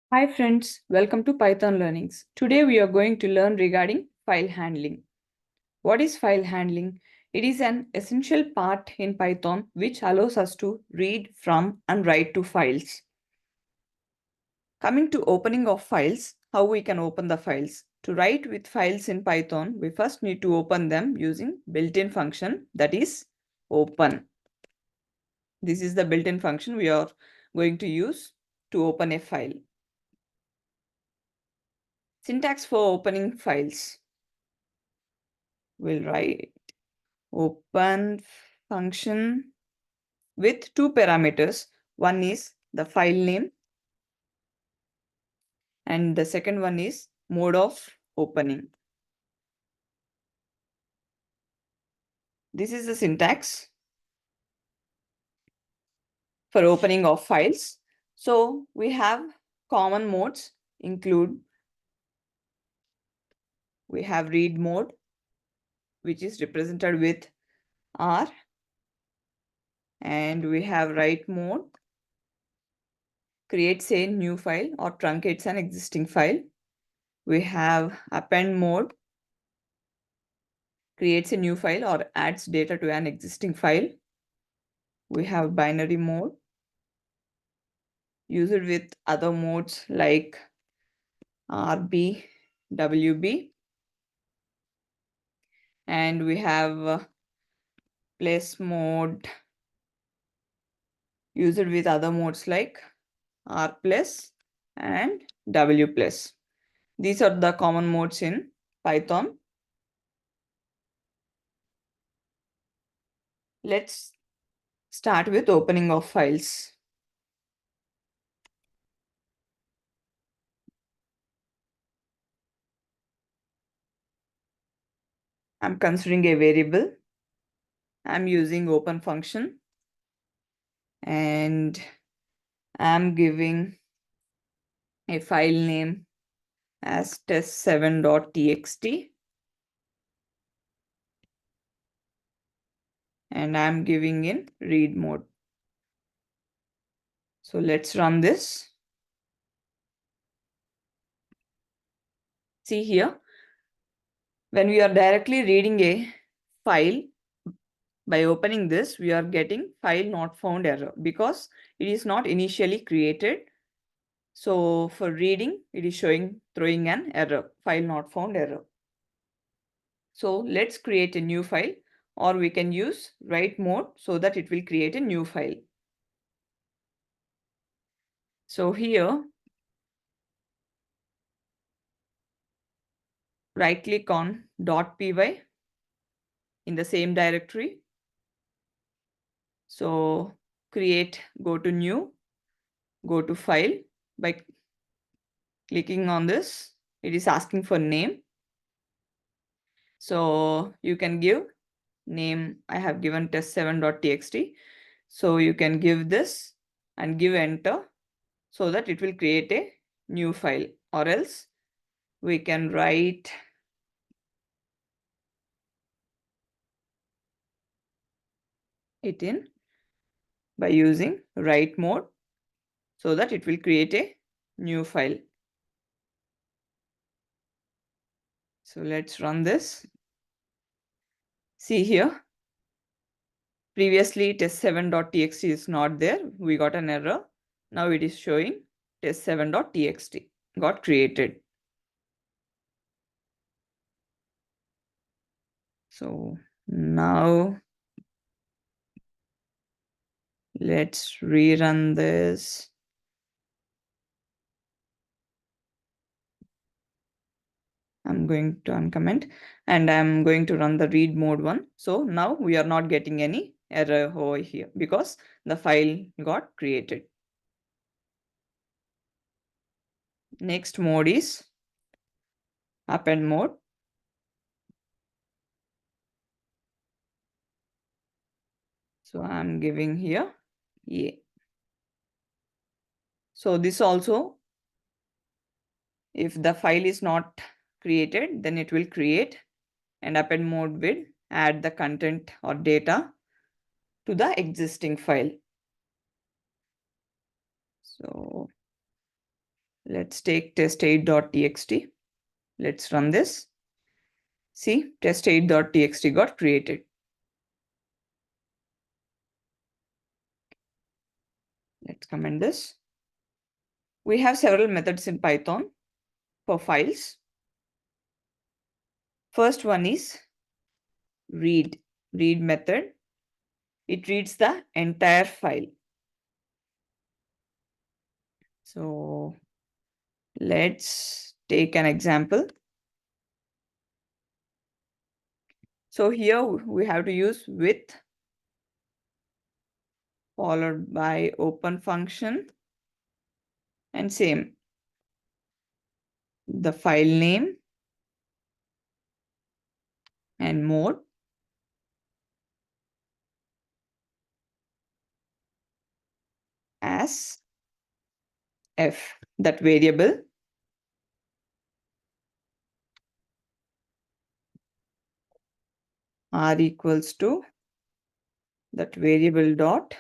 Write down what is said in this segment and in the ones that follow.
Hi friends, welcome to Python Learnings. Today we are going to learn regarding file handling. What is file handling? It is an essential part in Python which allows us to read from and write to files. Coming to opening of files, how we can open the files. To write with files in Python, we first need to open them using built-in function, that is open. This is the built-in function we are going to use to open a file. Syntax for opening files. We'll write open function with two parameters. One is the file name and the second one is mode of opening. This is the syntax for opening of files. So we have common modes include, we have read mode, which is represented with R, and we have write mode, creates a new file or truncates an existing file. We have append mode, creates a new file or adds data to an existing file. We have binary mode, used with other modes like RB, WB. And we have place mode, used with other modes like R plus and W plus. These are the common modes in Python. Let's start with opening of files. I'm considering a variable. I'm using open function and I'm giving a file name as test7.txt and I'm giving in read mode. So let's run this. See here, when we are directly reading a file, by opening this, we are getting file not found error because it is not initially created. So for reading, it is throwing an error, file not found error. So let's create a new file, or we can use write mode so that it will create a new file. So here, right click on .py in the same directory. So create, go to new, go to file. By clicking on this, it is asking for name. So you can give name. I have given test7.txt. So you can give this and give enter so that it will create a new file, or else we can write it in by using write mode so that it will create a new file. So let's run this. See here, previously test7.txt is not there. We got an error. Now it is showing test7.txt got created. So now let's rerun this. I'm going to uncomment and I'm going to run the read mode one. So now we are not getting any error over here because the file got created. Next mode is append mode. So I'm giving here A. So this also, if the file is not created, then it will create, and append mode will add the content or data to the existing file. So Let's take test8.txt. Let's run this. See, test8.txt got created. Let's comment this. We have several methods in Python for files. First one is read method. It reads the entire file. So let's take an example. So here we have to use with followed by open function and same the file name and mode as f, that variable r equals to that variable dot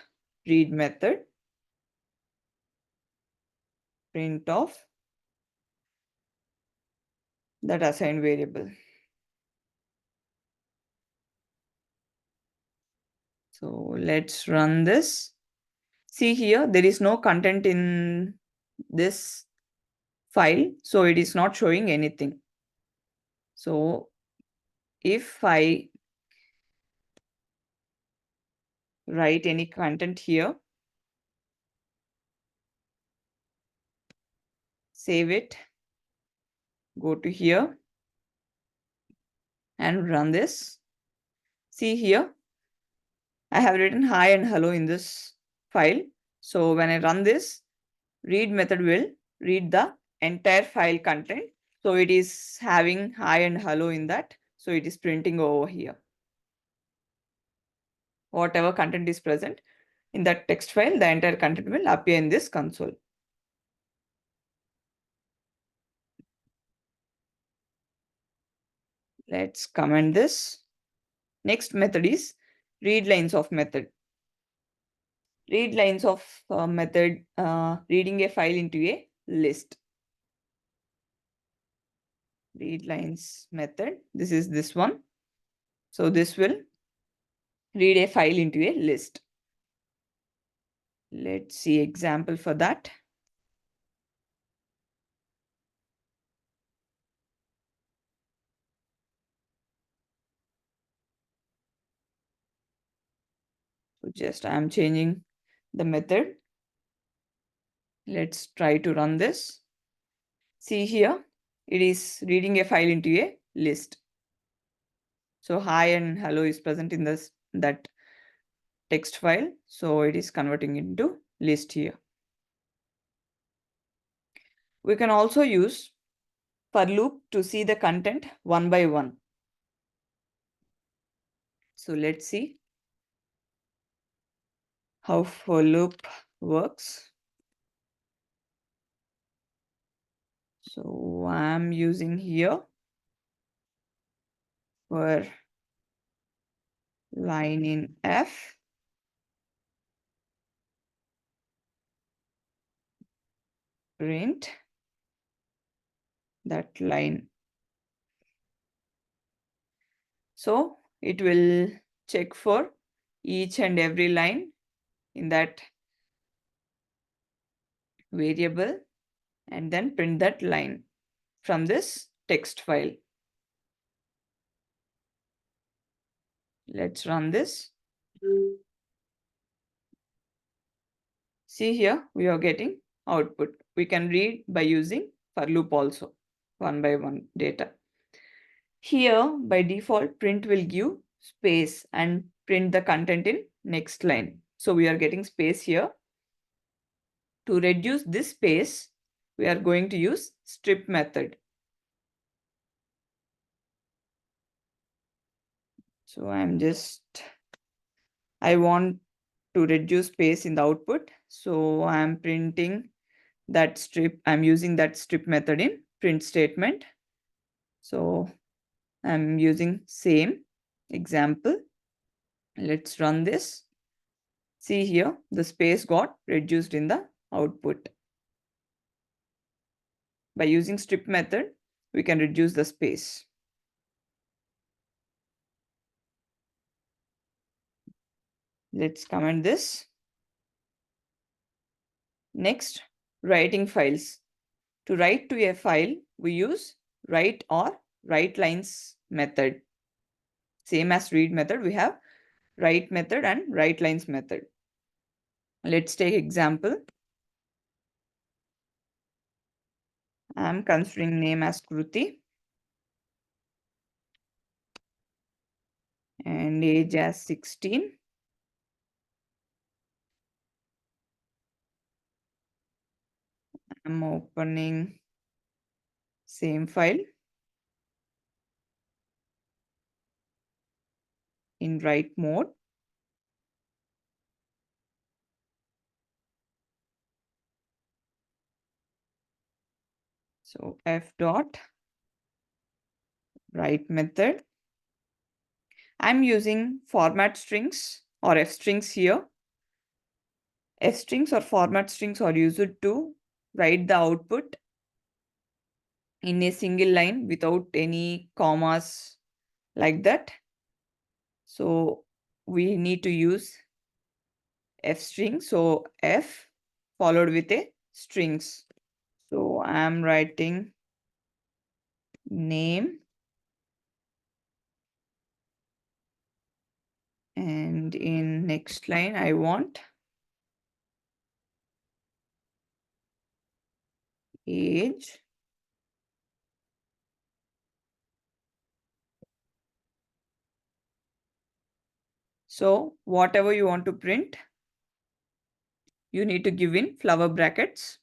read method print of that assigned variable. So let's run this. See here, there is no content in this file, so it is not showing anything. So if I write any content here, save it, go to here and run this. See here, I have written hi and hello in this file. So when I run this, read method will read the entire file content. So it is having hi and hello in that. So it is printing over here. Whatever content is present in that text file, the entire content will appear in this console. Let's comment this. Next method is read lines of method. Read lines of method, reading a file into a list. Read lines method. This is this one. So this will read a file into a list. Let's see example for that. So just I am changing the method. Let's try to run this. See here, it is reading a file into a list. So hi and hello is present in that text file. So it is converting into list here. We can also use for loop to see the content one by one. So let's see how for loop works. So I'm using here for line in F. Print that line. So it will check for each and every line in that variable and then print that line from this text file. Let's run this. See here, we are getting output. We can read by using for loop also, one by one data. Here, by default, print will give space and print the content in next line. So we are getting space here. To reduce this space, we are going to use strip method. So I want to reduce space in the output. So I'm printing that strip. I'm using that strip method in print statement. So I'm using same example. Let's run this. See here, the space got reduced in the output. By using strip method, we can reduce the space. Let's comment this. Next, writing files. To write to a file, we use write or write lines method. Same as read method, we have write method and write lines method. Let's take example. I'm considering name as Kruti and age as 16. I'm opening same file in write mode. So f dot write method. I'm using format strings or f strings here. F strings or format strings are used to write the output in a single line without any commas like that. So we need to use f string. So f followed with a strings. So I'm writing name and in next line I want age. So whatever you want to print, you need to give in flower brackets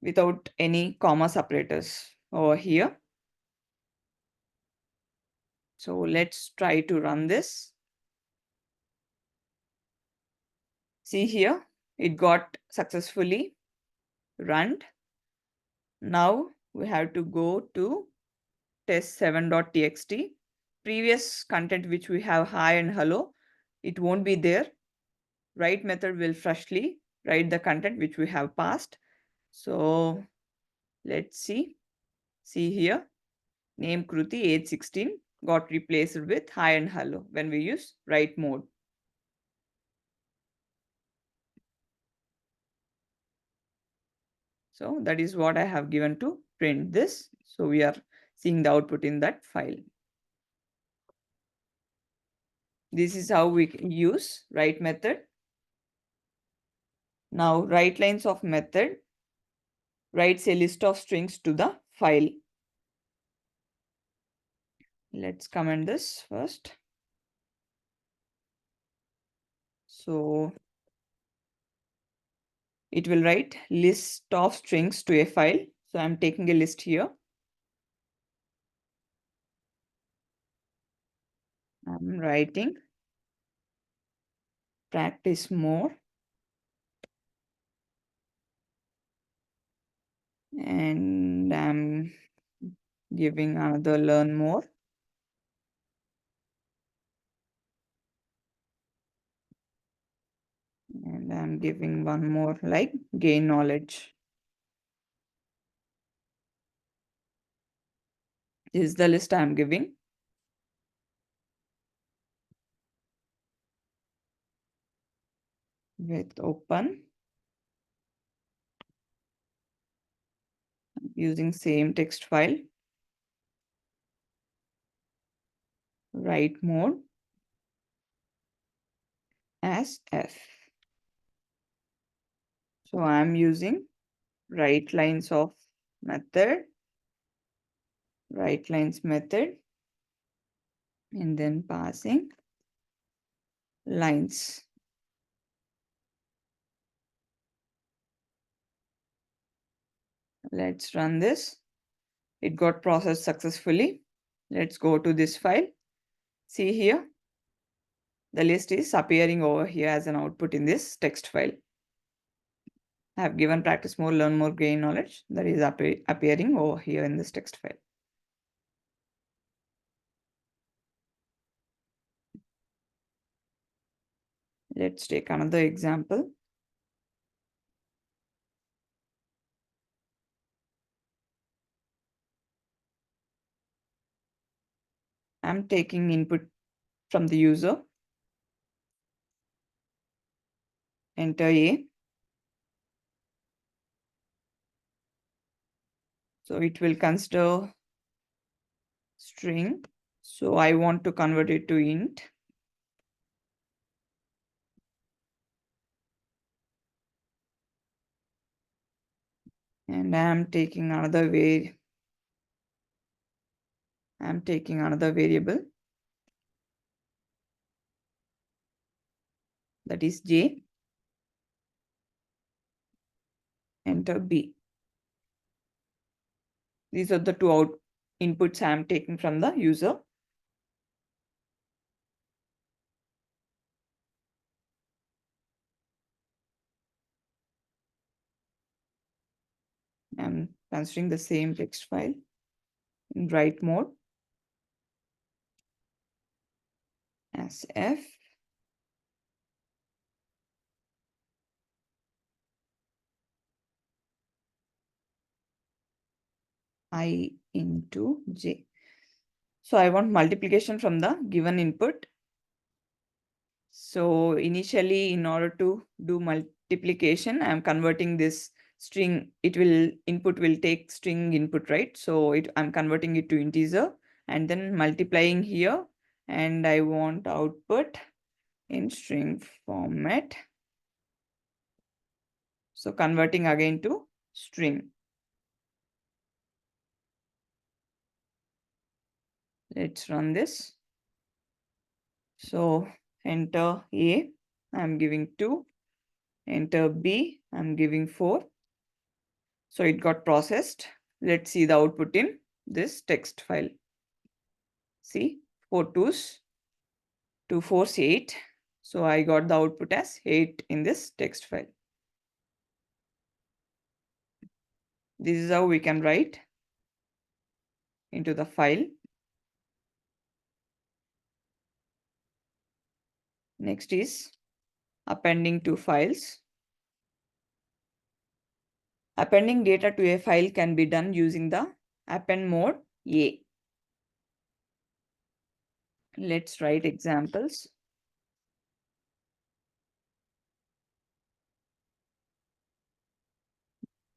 without any comma separators over here. So let's try to run this. See here, it got successfully run. Now we have to go to test7.txt. Previous content which we have hi and hello, it won't be there. Write method will freshly write the content which we have passed. So let's see. See here, name Kruti, age 16 got replaced with hi and hello when we use write mode. So that is what I have given to print this. So we are seeing the output in that file. This is how we use write method. Now write lines of method writes a list of strings to the file. Let's comment this first. So it will write list of strings to a file. So I'm taking a list here. I'm writing practice more. And I'm giving another learn more. And I'm giving one more like gain knowledge. This is the list I'm giving. With open. Using same text file. Write mode as F. So I'm using write lines of method, write lines method, and then passing lines. Let's run this. It got processed successfully. Let's go to this file. See here, the list is appearing over here as an output in this text file. I have given practice more, learn more, gain knowledge. That is appearing over here in this text file. Let's take another example. I'm taking input from the user. Enter A. So it will consider string. So I want to convert it to int. And I'm taking another variable, that is J. Enter B. These are the two inputs I'm taking from the user. I'm considering the same text file in write mode as F. I into J. So I want multiplication from the given input. So initially, in order to do multiplication, I'm converting this string. Input will take string input, right? So I'm converting it to integer and then multiplying here. And I want output in string format. So converting again to string. Let's run this. So enter A, I'm giving 2. Enter B, I'm giving 4. So it got processed. Let's see the output in this text file. See, 4 2s, 2 4s, 8. So I got the output as 8 in this text file. This is how we can write into the file. Next is appending to files. Appending data to a file can be done using the append mode A. Let's write examples.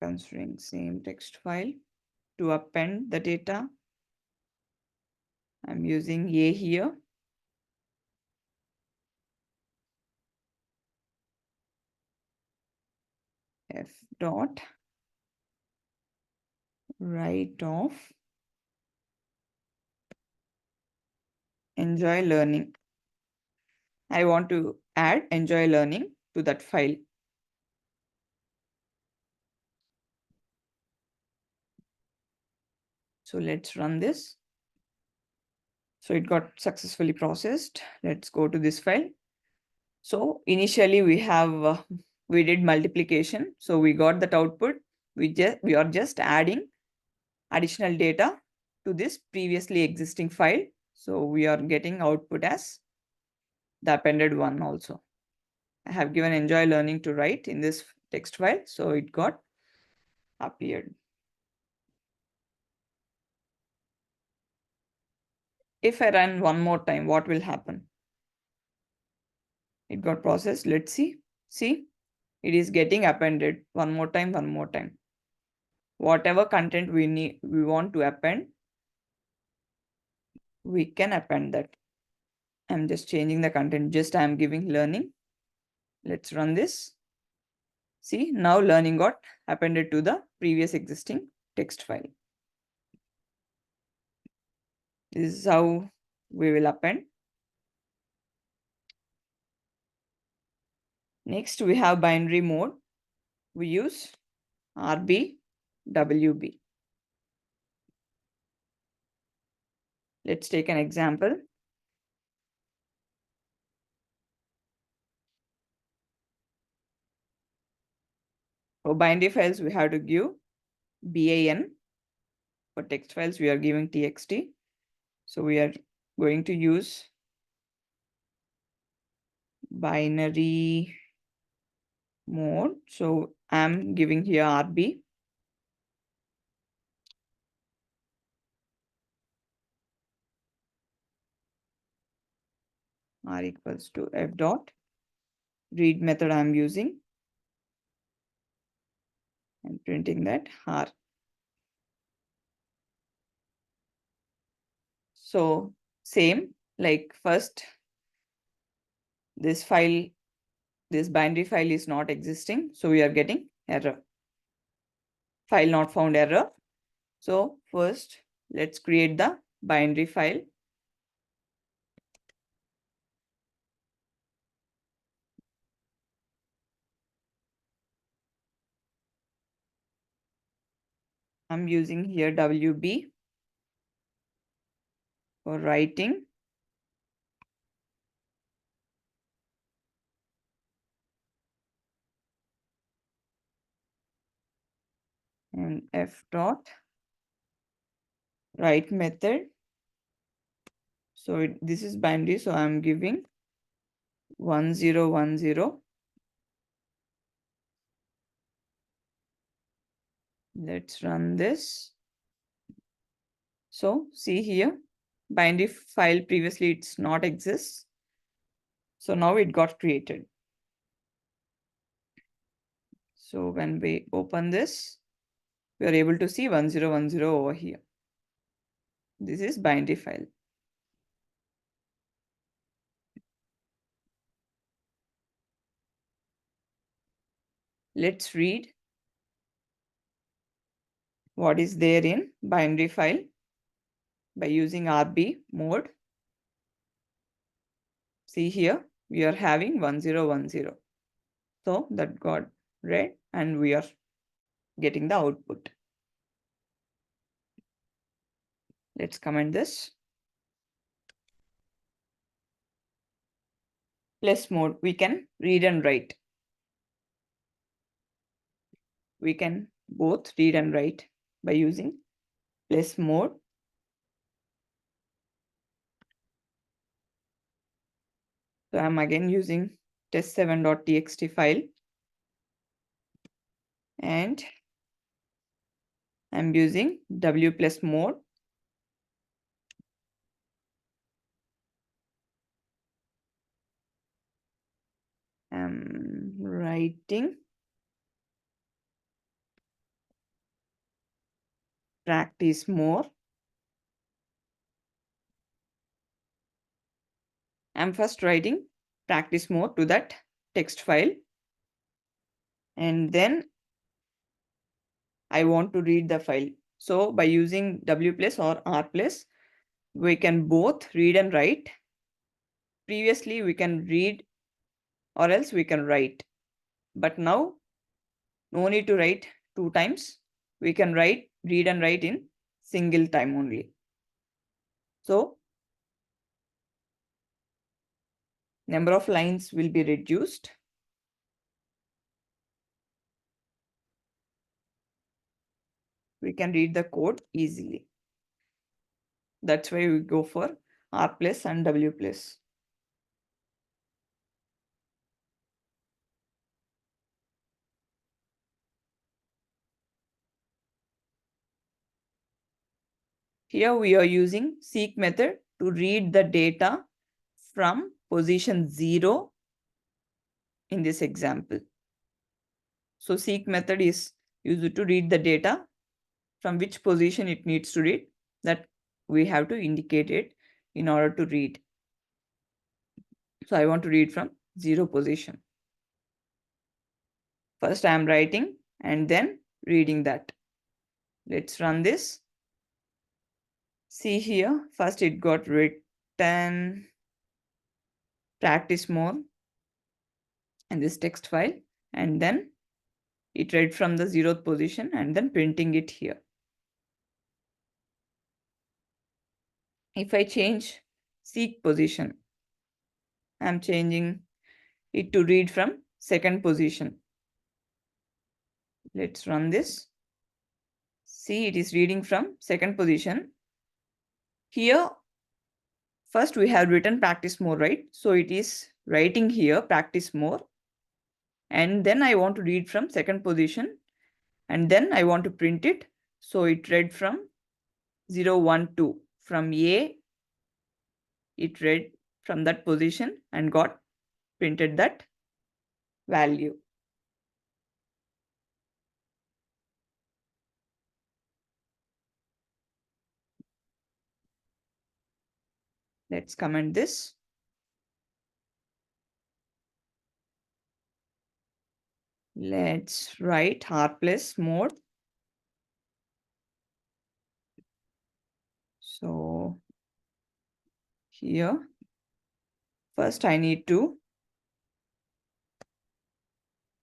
Considering same text file to append the data. I'm using A here. F dot write of enjoy learning. I want to add enjoy learning to that file. So let's run this. So it got successfully processed. Let's go to this file. So initially we did multiplication. So we got that output. We are just adding additional data to this previously existing file. So we are getting output as the appended one also. I have given enjoy learning to write in this text file. So it got appeared. If I run one more time, what will happen? It got processed. Let's see. See, it is getting appended one more time, one more time. Whatever content we want to append, we can append that. I'm just changing the content. Just I'm giving learning. Let's run this. See, now learning got appended to the previous existing text file. This is how we will append. Next, we have binary mode. We use RB, WB. Let's take an example. For binary files, we have to give BAN. For text files, we are giving TXT. So we are going to use binary mode. So I'm giving here RB. r equals to f dot read method I'm using and printing that r. So same, like first this file, this binary file is not existing, so we are getting error, file not found error. So first let's create the binary file. I'm using here WB for writing. And f dot write method. So this is binary, so I'm giving 1010. Let's run this. So see here, binary file previously it's not exists. So now it got created. So when we open this, we are able to see 1010 over here. This is binary file. Let's read what is there in binary file by using RB mode. See here, we are having 1010. So that got read and we are getting the output. Let's comment this. Plus mode, we can read and write. We can both read and write by using plus mode. So I'm again using test7.txt file and I'm using W plus mode. I'm writing practice more. I'm first writing practice more to that text file. And then I want to read the file. So by using W plus or R plus, we can both read and write. Previously, we can read or else we can write. But now, no need to write 2 times. We can read and write in single time only. So, number of lines will be reduced. We can read the code easily. That's why we go for R plus and W plus. Here we are using seek method to read the data from position 0 in this example. So seek method is used to read the data from which position it needs to read, that we have to indicate it in order to read. So I want to read from 0 position. First I am writing and then reading that. Let's run this. See here, first it got written practice more in this text file, and then it read from the 0th position and then printing it here. If I change seek position, I'm changing it to read from 2nd position. Let's run this. See, it is reading from 2nd position. Here, first we have written practice more, right? So it is writing here practice more. And then I want to read from 2nd position. And then I want to print it. So it read from 0, 1, 2. From A, it read from that position and got printed that value. Let's comment this. Let's write r+mod. So here, first I need to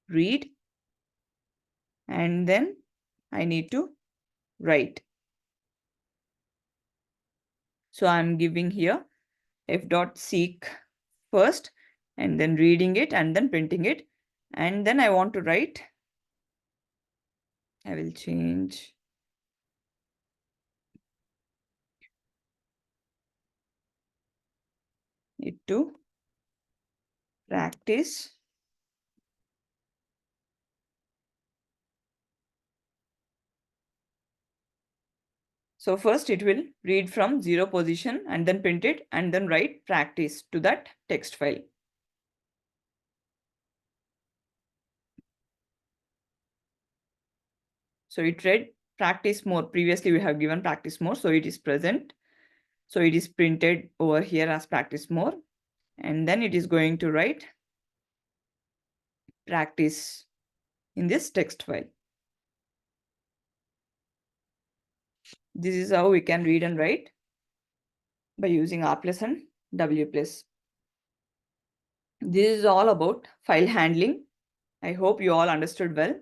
read and then I need to write. So I'm giving here f.seek first and then reading it and then printing it. And then I want to write, I will change it to practice. So first it will read from 0 position and then print it and then write practice to that text file. So it read practice more. Previously we have given practice more. So it is present. So it is printed over here as practice more. And then it is going to write practice in this text file. This is how we can read and write by using R+ and W+. This is all about file handling. I hope you all understood well.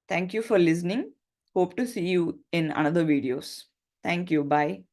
Thank you for listening. Hope to see you in another videos. Thank you. Bye.